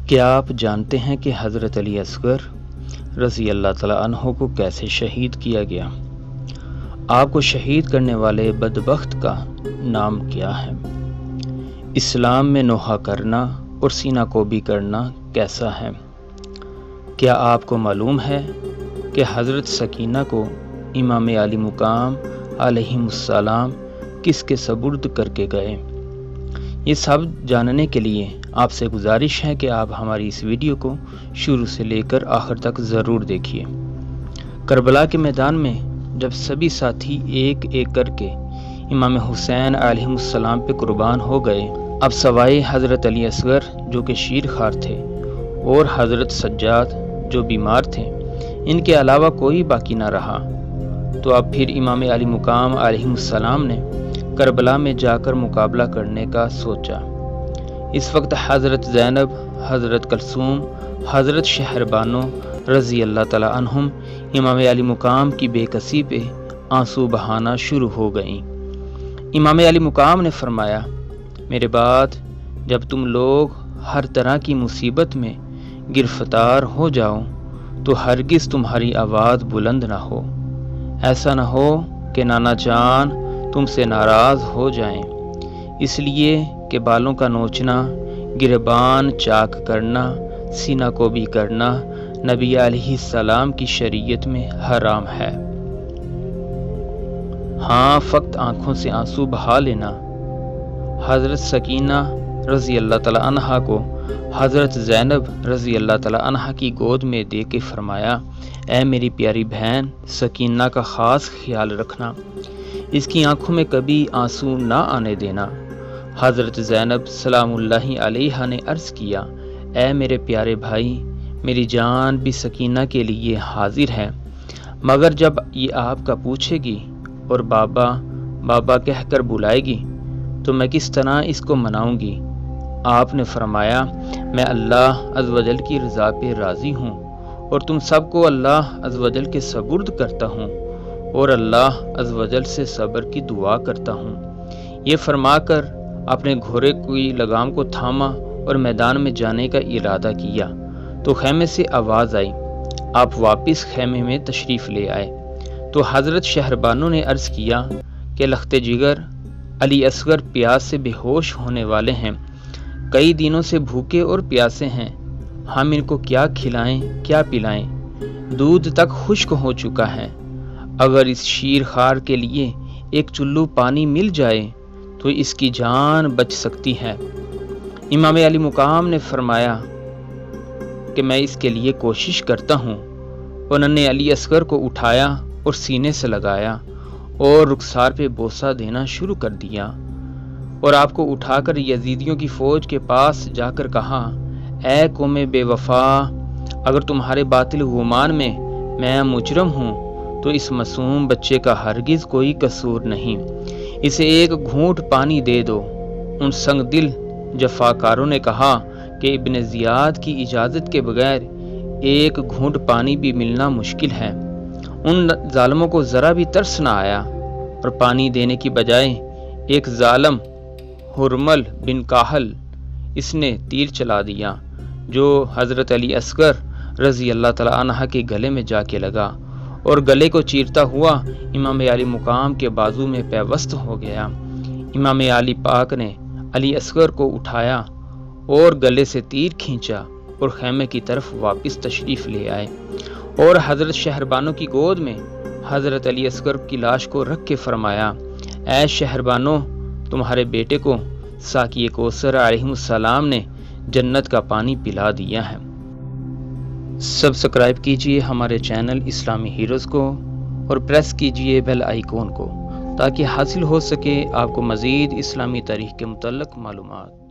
کیا آپ جانتے ہیں کہ حضرت علی اصغر رضی اللہ تعالیٰ عنہ کو کیسے شہید کیا گیا؟ آپ کو شہید کرنے والے بدبخت کا نام کیا ہے؟ اسلام میں نوحہ کرنا اور سینہ کوبی کرنا کیسا ہے؟ کیا آپ کو معلوم ہے کہ حضرت سکینہ کو امام علی مقام علیہ السلام کس کے سپرد کر کے گئے؟ یہ سب جاننے کے لیے آپ سے گزارش ہے کہ آپ ہماری اس ویڈیو کو شروع سے لے کر آخر تک ضرور دیکھیے۔ کربلا کے میدان میں جب سبھی ساتھی ایک ایک کر کے امام حسین علیہ السلام پہ قربان ہو گئے، اب سوائے حضرت علی اصغر جو کہ شیر خوار تھے اور حضرت سجاد جو بیمار تھے، ان کے علاوہ کوئی باقی نہ رہا، تو اب پھر امام علی مقام علیہ السلام نے کربلا میں جا کر مقابلہ کرنے کا سوچا۔ اس وقت حضرت زینب، حضرت کلثوم، حضرت شہربانو رضی اللہ تعالیٰ عنہم امام علی مقام کی بے کسی پہ آنسو بہانا شروع ہو گئیں۔ امام علی مقام نے فرمایا، میرے بعد جب تم لوگ ہر طرح کی مصیبت میں گرفتار ہو جاؤ تو ہرگز تمہاری آواز بلند نہ ہو، ایسا نہ ہو کہ نانا جان تم سے ناراض ہو جائیں، اس لیے کہ بالوں کا نوچنا، گریبان چاک کرنا، سینہ کو بھی کرنا نبی علیہ السلام کی شریعت میں حرام ہے۔ ہاں، فقط آنکھوں سے آنسو بہا لینا۔ حضرت سکینہ رضی اللہ تعالیٰ عنہا کو حضرت زینب رضی اللہ تعالیٰ عنہا کی گود میں دے کے فرمایا، اے میری پیاری بہن سکینہ کا خاص خیال رکھنا، اس کی آنکھوں میں کبھی آنسو نہ آنے دینا۔ حضرت زینب سلام اللہ علیہا نے عرض کیا، اے میرے پیارے بھائی، میری جان بھی سکینہ کے لیے حاضر ہے، مگر جب یہ آپ کا پوچھے گی اور بابا بابا کہہ کر بلائے گی تو میں کس طرح اس کو مناؤں گی؟ آپ نے فرمایا، میں اللہ عز و جل کی رضا پہ راضی ہوں اور تم سب کو اللہ عز و جل کے سپرد کرتا ہوں اور اللہ عز و جل سے صبر کی دعا کرتا ہوں۔ یہ فرما کر اپنے گھوڑے کی لگام کو تھاما اور میدان میں جانے کا ارادہ کیا تو خیمے سے آواز آئی، آپ واپس خیمے میں تشریف لے آئے تو حضرت شہربانو نے عرض کیا کہ لخت جگر علی اصغر پیاس سے بے ہوش ہونے والے ہیں، کئی دنوں سے بھوکے اور پیاسے ہیں، ہم ان کو کیا کھلائیں کیا پلائیں؟ دودھ تک خشک ہو چکا ہے، اگر اس شیر خوار کے لیے ایک چلو پانی مل جائے تو اس کی جان بچ سکتی ہے۔ امام علی مقام نے فرمایا کہ میں اس کے لیے کوشش کرتا ہوں۔ انہوں نے علی اصغر کو اٹھایا اور سینے سے لگایا اور رخسار پہ بوسہ دینا شروع کر دیا اور آپ کو اٹھا کر یزیدیوں کی فوج کے پاس جا کر کہا، اے قوم بے وفا، اگر تمہارے باطل گمان میں مجرم ہوں تو اس معصوم بچے کا ہرگز کوئی قصور نہیں، اسے ایک گھونٹ پانی دے دو۔ ان سنگ دل جفاکاروں نے کہا کہ ابن زیاد کی اجازت کے بغیر ایک گھونٹ پانی بھی ملنا مشکل ہے۔ ان ظالموں کو ذرا بھی ترس نہ آیا اور پانی دینے کی بجائے ایک ظالم حرمل بن کاہل اس نے تیر چلا دیا جو حضرت علی اصغر رضی اللہ تعالیٰ عنہ کے گلے میں جا کے لگا اور گلے کو چیرتا ہوا امام علی مقام کے بازو میں پیوست ہو گیا۔ امام علی پاک نے علی اصغر کو اٹھایا اور گلے سے تیر کھینچا اور خیمے کی طرف واپس تشریف لے آئے اور حضرت شہربانو کی گود میں حضرت علی اصغر کی لاش کو رکھ کے فرمایا، اے شہربانو، تمہارے بیٹے کو ساقی کوثر علیہ السلام نے جنت کا پانی پلا دیا ہے۔ سبسکرائب کیجئے ہمارے چینل اسلامی ہیروز کو اور پریس کیجئے بیل آئیکن کو تاکہ حاصل ہو سکے آپ کو مزید اسلامی تاریخ کے متعلق معلومات۔